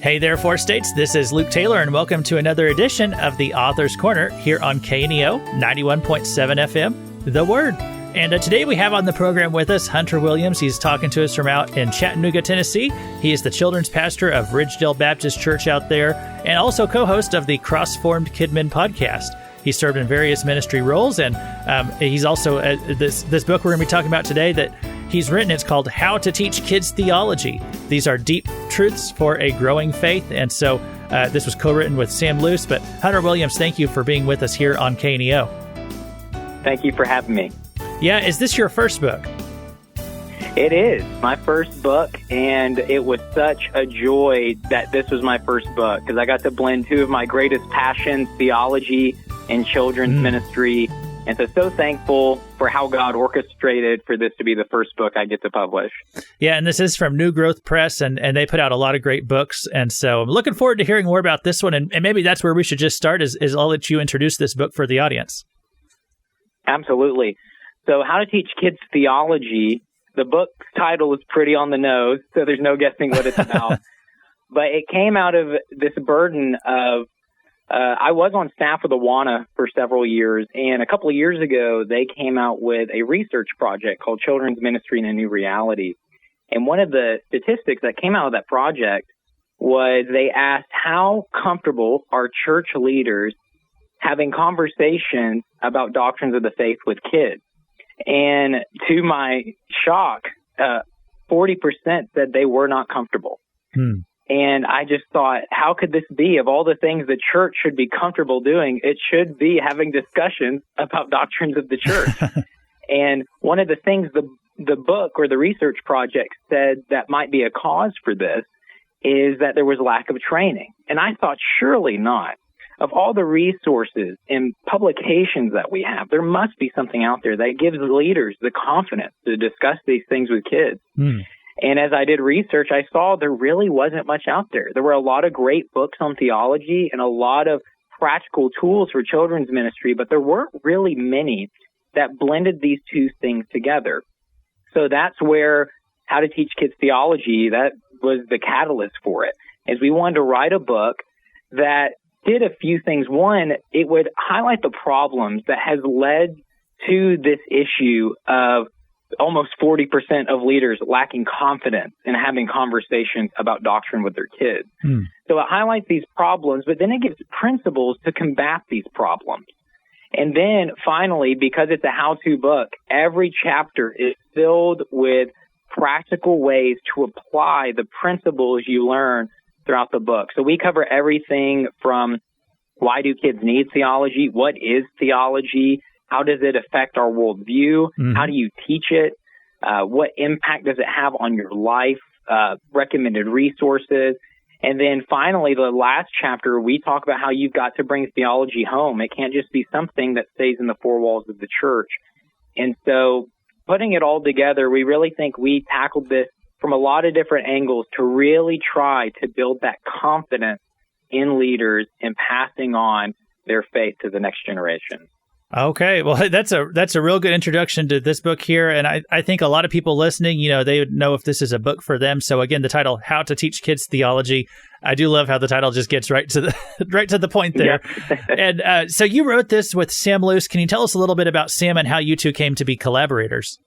Hey there, Four States. This is Luke Taylor, and welcome to another edition of the Author's Corner here on KNEO 91.7 FM, The Word. And today we have on the program with us Hunter Williams. He's talking to us from out in Chattanooga, Tennessee. He is the children's pastor of Ridgedale Baptist Church out there, and also co-host of the Cross-Formed Kidmen podcast. He served in various ministry roles, and he's also this book we're going to be talking about today that he's written. It's called How to Teach Kids Theology. These are deep truths for a growing faith, and so this was co-written with Sam Luce. But Hunter Williams, thank you for being with us here on KNEO. Thank you for having me. Yeah, is this your first book? It is my first book, and it was such a joy that this was my first book because I got to blend two of my greatest passions, theology and children's ministry. And so thankful for how God orchestrated for this to be the first book I get to publish. Yeah, and this is from New Growth Press, and they put out a lot of great books. And so I'm looking forward to hearing more about this one. And maybe that's where we should just start is I'll let you introduce this book for the audience. Absolutely. So How to Teach Kids Theology, the book's title is pretty on the nose, so there's no guessing what it's about. But it came out of this burden of I was on staff with Awana for several years, and a couple of years ago, they came out with a research project called Children's Ministry in a New Reality. And one of the statistics that came out of that project was they asked how comfortable are church leaders having conversations about doctrines of the faith with kids. And to my shock, 40% said they were not comfortable. And I just thought, how could this be? Of all the things the church should be comfortable doing, it should be having discussions about doctrines of the church. And one of the things the book or the research project said that might be a cause for this is that there was lack of training. And I thought, surely not. Of all the resources and publications that we have, there must be something out there that gives leaders the confidence to discuss these things with kids. And as I did research, I saw there really wasn't much out there. There were a lot of great books on theology and a lot of practical tools for children's ministry, but there weren't really many that blended these two things together. So that's where How to Teach Kids Theology, that was the catalyst for it, is we wanted to write a book that did a few things. One, it would highlight the problems that has led to this issue of almost 40% of leaders lacking confidence in having conversations about doctrine with their kids. So it highlights these problems, but then it gives principles to combat these problems. And then finally, because it's a how-to book, every chapter is filled with practical ways to apply the principles you learn throughout the book. So we cover everything from why do kids need theology? What is theology? How does it affect our worldview? How do you teach it? What impact does it have on your life? Recommended resources. And then finally, the last chapter, we talk about how you've got to bring theology home. It can't just be something that stays in the four walls of the church. And so putting it all together, we really think we tackled this from a lot of different angles to really try to build that confidence in leaders in passing on their faith to the next generation. Okay, well, that's a real good introduction to this book here, and I think a lot of people listening, they would know if this is a book for them. So again, the title, How to Teach Kids Theology. I do love how the title just gets right to the point there. And so you wrote this with Sam Luce. Can you tell us a little bit about Sam and how you two came to be collaborators?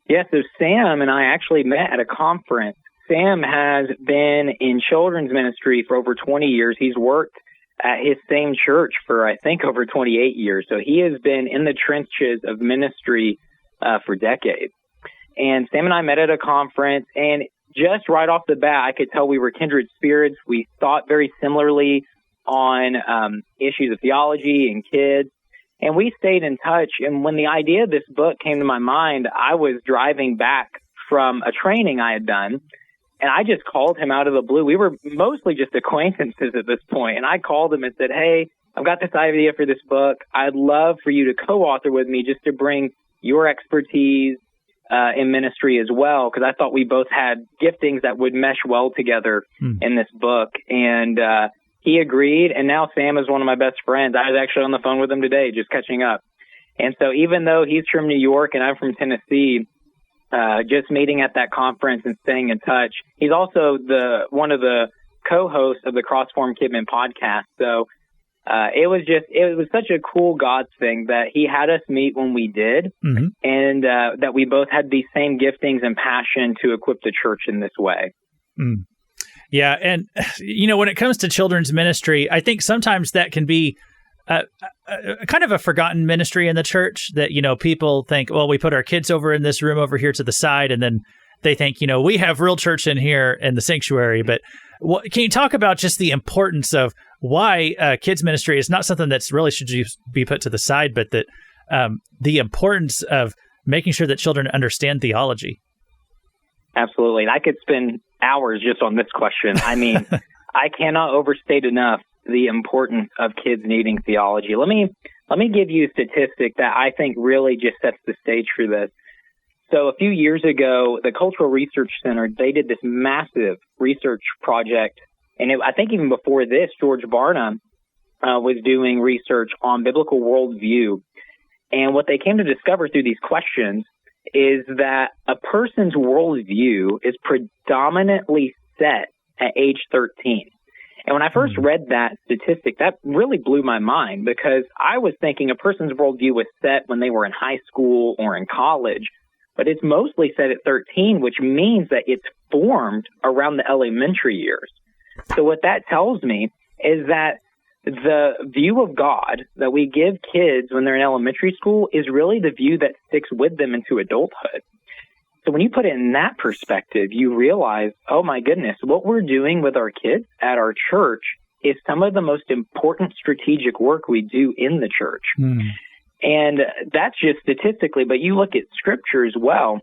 Yeah, so Sam and I actually met at a conference. Sam has been in children's ministry for over 20 years. He's worked at his same church for, I think, over 28 years. So he has been in the trenches of ministry for decades. And Sam and I met at a conference, and just right off the bat, I could tell we were kindred spirits. We thought very similarly on issues of theology and kids, and we stayed in touch. And when the idea of this book came to my mind, I was driving back from a training I had done, and I just called him out of the blue. We were mostly just acquaintances at this point. And I called him and said, hey, I've got this idea for this book. I'd love for you to co-author with me just to bring your expertise in ministry as well, because I thought we both had giftings that would mesh well together in this book. And he agreed, and now Sam is one of my best friends. I was actually on the phone with him today, just catching up. And so even though he's from New York and I'm from Tennessee, just meeting at that conference and staying in touch, he's also one of the co-host of the Cross-Form Kidman podcast. So it was such a cool God thing that he had us meet when we did, and that we both had these same giftings and passion to equip the church in this way. Mm. Yeah, and when it comes to children's ministry, I think sometimes that can be kind of a forgotten ministry in the church that, people think, well, we put our kids over in this room over here to the side, and then they think, we have real church in here in the sanctuary. But can you talk about just the importance of why kids ministry is not something that's really should be put to the side, but that the importance of making sure that children understand theology? Absolutely. And I could spend hours just on this question. I mean, I cannot overstate enough the importance of kids needing theology. Let me give you a statistic that I think really just sets the stage for this. So a few years ago, the Cultural Research Center, they did this massive research project. And I think even before this, George Barna was doing research on biblical worldview. And what they came to discover through these questions is that a person's worldview is predominantly set at age 13. And when I first read that statistic, that really blew my mind, because I was thinking a person's worldview was set when they were in high school or in college, but it's mostly set at 13, which means that it's formed around the elementary years. So what that tells me is that the view of God that we give kids when they're in elementary school is really the view that sticks with them into adulthood. So when you put it in that perspective, you realize, oh my goodness, what we're doing with our kids at our church is some of the most important strategic work we do in the church. And that's just statistically, but you look at scripture as well.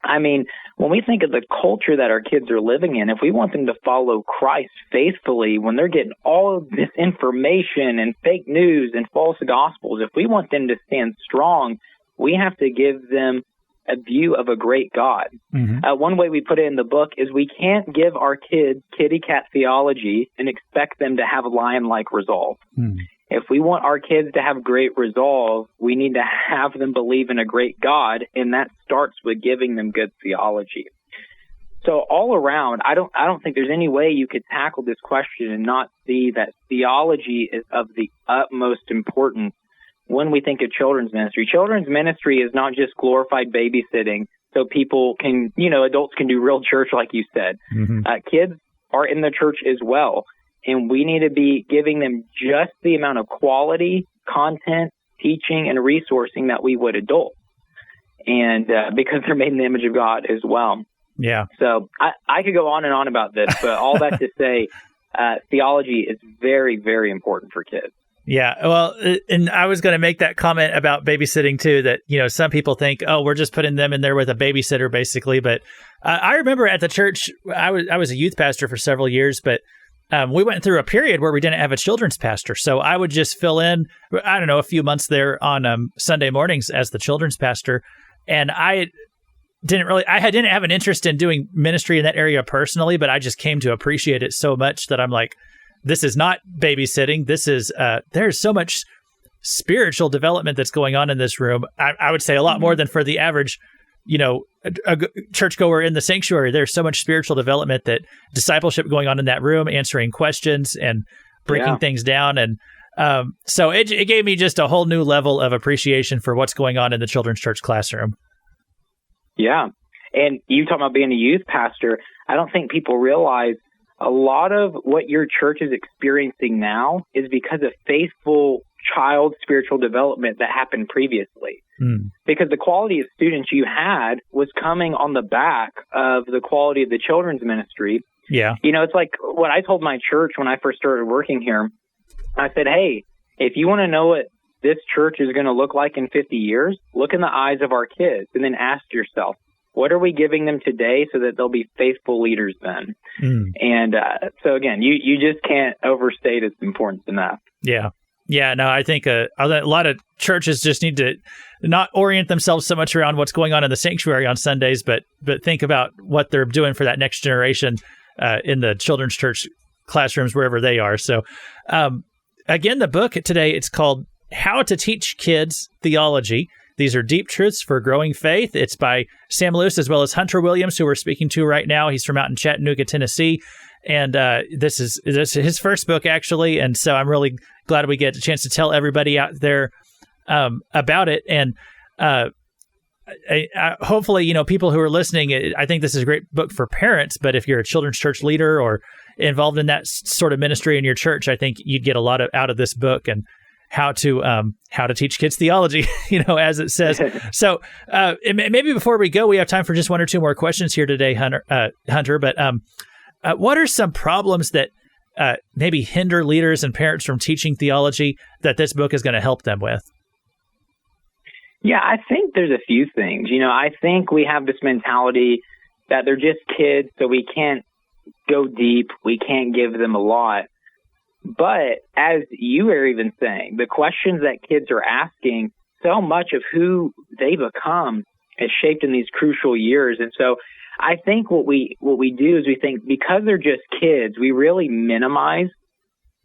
I mean, when we think of the culture that our kids are living in, if we want them to follow Christ faithfully, when they're getting all of this information and fake news and false gospels, if we want them to stand strong, we have to give them a view of a great God. One way we put it in the book is we can't give our kids kitty cat theology and expect them to have lion-like resolve. If we want our kids to have great resolve, we need to have them believe in a great God, and that starts with giving them good theology. So all around, I don't think there's any way you could tackle this question and not see that theology is of the utmost importance when we think of children's ministry. Children's ministry is not just glorified babysitting so people can, adults can do real church like you said. Kids are in the church as well. And we need to be giving them just the amount of quality, content, teaching, and resourcing that we would adults. And because they're made in the image of God as well. Yeah. So I could go on and on about this, but all that to say, theology is very, very important for kids. Yeah. Well, and I was going to make that comment about babysitting too, that, some people think, oh, we're just putting them in there with a babysitter basically. But I remember at the church, I was a youth pastor for several years, but we went through a period where we didn't have a children's pastor. So I would just fill in, a few months there on Sunday mornings as the children's pastor. And I didn't have an interest in doing ministry in that area personally, but I just came to appreciate it so much that I'm like, this is not babysitting. This is, there's so much spiritual development that's going on in this room. I would say a lot more than for the average, a churchgoer in the sanctuary. There's so much spiritual development, that discipleship going on in that room, answering questions and breaking things down. And so it gave me just a whole new level of appreciation for what's going on in the children's church classroom. Yeah. And you talking about being a youth pastor, I don't think people realize a lot of what your church is experiencing now is because of faithful child spiritual development that happened previously. Because the quality of students you had was coming on the back of the quality of the children's ministry. Yeah. It's like what I told my church when I first started working here. I said, hey, if you want to know what this church is going to look like in 50 years, look in the eyes of our kids and then ask yourself, what are we giving them today so that they'll be faithful leaders then? And so again, you just can't overstate its importance enough. Yeah. Yeah, no, I think a lot of churches just need to not orient themselves so much around what's going on in the sanctuary on Sundays, but think about what they're doing for that next generation in the children's church classrooms, wherever they are. So again, the book today, it's called How to Teach Kids Theology. These are deep truths for growing faith. It's by Sam Luce as well as Hunter Williams, who we're speaking to right now. He's from out in Chattanooga, Tennessee. And this is his first book, actually. And so I'm really glad we get a chance to tell everybody out there about it. And hopefully, people who are listening, I think this is a great book for parents, but if you're a children's church leader or involved in that sort of ministry in your church, I think you'd get a lot out of this book and how to teach kids theology, as it says. So maybe before we go, we have time for just one or two more questions here today, Hunter. But what are some problems that maybe hinder leaders and parents from teaching theology that this book is going to help them with? Yeah, I think there's a few things. I think we have this mentality that they're just kids, so we can't go deep. We can't give them a lot. But as you were even saying, the questions that kids are asking, so much of who they become is shaped in these crucial years. And so I think what we do is we think because they're just kids, we really minimize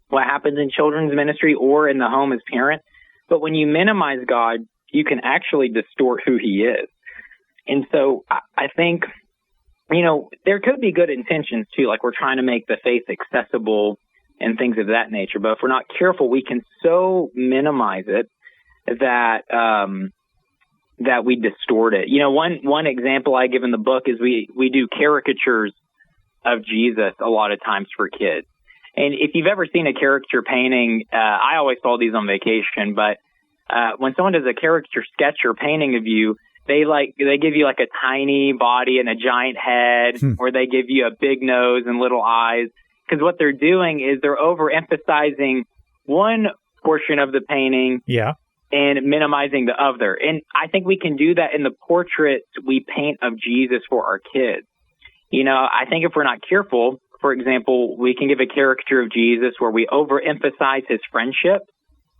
what happens in children's ministry or in the home as parents. But when you minimize God, you can actually distort who he is. And so I think, there could be good intentions too, like we're trying to make the faith accessible and things of that nature. But if we're not careful, we can so minimize it that we distort it. One example I give in the book is we do caricatures of Jesus a lot of times for kids. And if you've ever seen a caricature painting, I always saw these on vacation, but when someone does a caricature sketch or painting of you, they give you like a tiny body and a giant head, or they give you a big nose and little eyes. Because what they're doing is they're overemphasizing one portion of the painting and minimizing the other. And I think we can do that in the portraits we paint of Jesus for our kids. I think if we're not careful, for example, we can give a caricature of Jesus where we overemphasize his friendship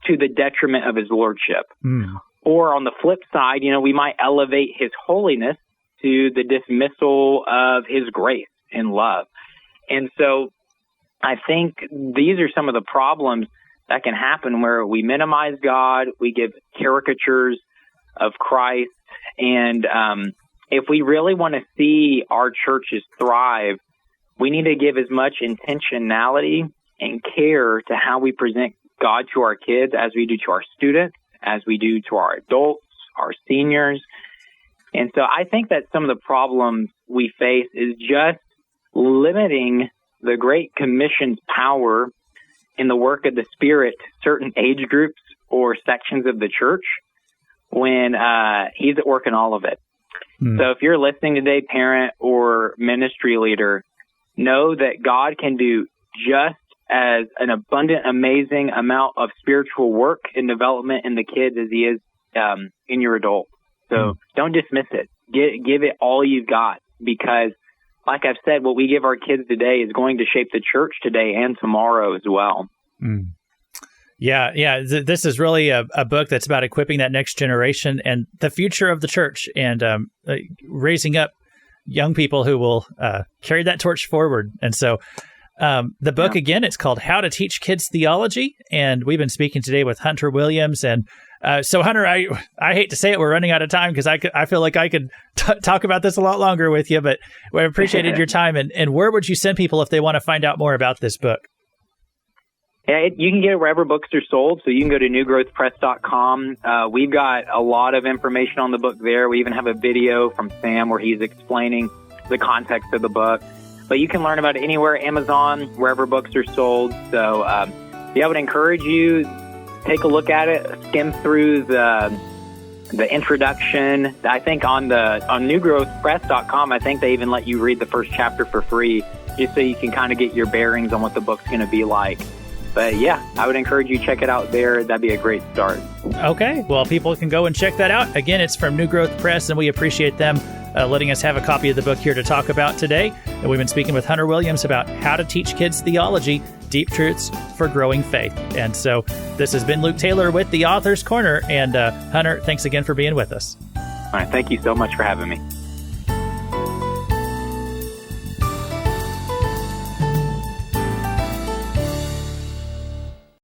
to the detriment of his lordship. Or on the flip side, we might elevate his holiness to the dismissal of his grace and love. And so I think these are some of the problems that can happen where we minimize God, we give caricatures of Christ, and if we really want to see our churches thrive, we need to give as much intentionality and care to how we present God to our kids as we do to our students, as we do to our adults, our seniors. And so I think that some of the problems we face is just limiting the Great Commission's power in the work of the Spirit to certain age groups or sections of the church when he's at work in all of it. So if you're listening today, parent or ministry leader, know that God can do just as an abundant, amazing amount of spiritual work and development in the kids as he is in your adult. So don't dismiss it. Give it all you've got, because like I've said, what we give our kids today is going to shape the church today and tomorrow as well. Yeah. This is really a book that's about equipping that next generation and the future of the church and raising up young people who will carry that torch forward. And so the book, again, it's called How to Teach Kids Theology. And we've been speaking today with Hunter Williams. And so, Hunter, I hate to say it, we're running out of time because I feel like I could talk about this a lot longer with you, but we appreciated your time. And where would you send people if they want to find out more about this book? Yeah, you can get it wherever books are sold. So you can go to newgrowthpress.com. We've got a lot of information on the book there. We even have a video from Sam where he's explaining the context of the book. But you can learn about it anywhere, Amazon, wherever books are sold. So, I would encourage you, take a look at it, skim through the introduction. I think on newgrowthpress.com, I think they even let you read the first chapter for free, just so you can kind of get your bearings on what the book's going to be like. But yeah, I would encourage you to check it out there. That'd be a great start. Okay. Well, people can go and check that out. Again, it's from New Growth Press, and we appreciate them letting us have a copy of the book here to talk about today. And we've been speaking with Hunter Williams about how to teach kids theology, deep truths for growing faith. And so this has been Luke Taylor with the Author's Corner. And Hunter, thanks again for being with us. All right. Thank you so much for having me.